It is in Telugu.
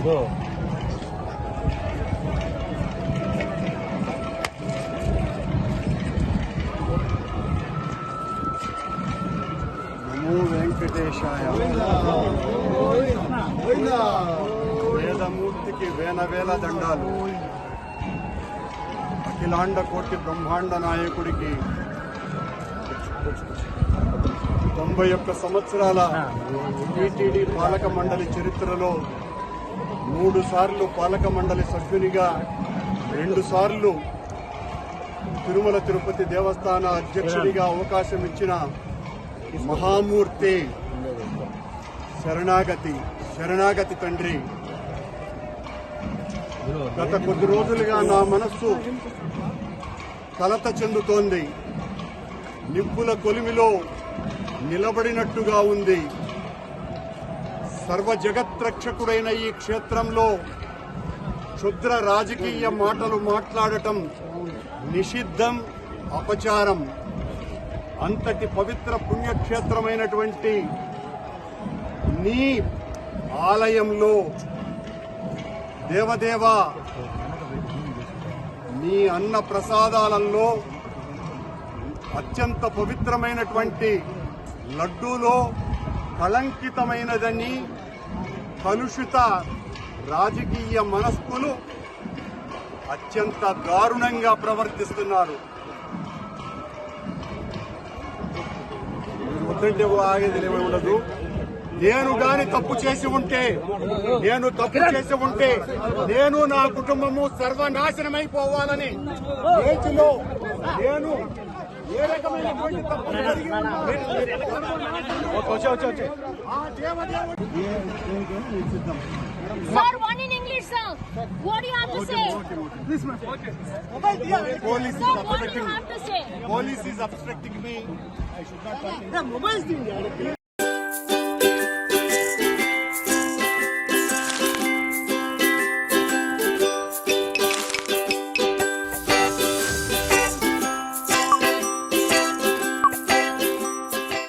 నమో వెంకటేశాయ. వేదమూర్తికి వేల దండాలు. అఖిలాండ కోటి బ్రహ్మాండ నాయకుడికి 91 సంవత్సరాల టీటీడీ పాలక మండలి చరిత్రలో 3 సార్లు పాలక మండలి సభ్యునిగా, 2 సార్లు తిరుమల తిరుపతి దేవస్థాన అధ్యక్షుడిగా అవకాశం ఇచ్చిన మహామూర్తి, శరణాగతి తండ్రి. గత కొద్ది రోజులుగా నా మనస్సు కలత చెందుతోంది. నిప్పుల కొలిమిలో నిలబడినట్టుగా ఉంది. సర్వ జగత్రక్షకుడైన ఈ క్షేత్రంలో క్షుద్ర రాజకీయ మాటలు మాట్లాడటం నిషిద్ధం, అపచారం. అంతటి పవిత్ర పుణ్యక్షేత్రమైనటువంటి నీ ఆలయంలో దేవదేవ, నీ అన్న ప్రసాదాలలో అత్యంత పవిత్రమైనటువంటి లడ్డూలో కళంకితమైనదని కలుషిత రాజకీయ మనస్కులు అత్యంత దారుణంగా ప్రవర్తిస్తున్నారు. వద్దంటే ఆగేది ఉండదు. నేను తప్పు చేసి ఉంటే, నేను నా కుటుంబము సర్వనాశనమైపోవాలని ఏజ్లో నేను ఏ రకమైనటువంటి తప్పు జరిగి Sir, one in English, sir. What do you have to say? Please, ma'am. Police Sir, what do you have to say? Police is obstructing me. I should not.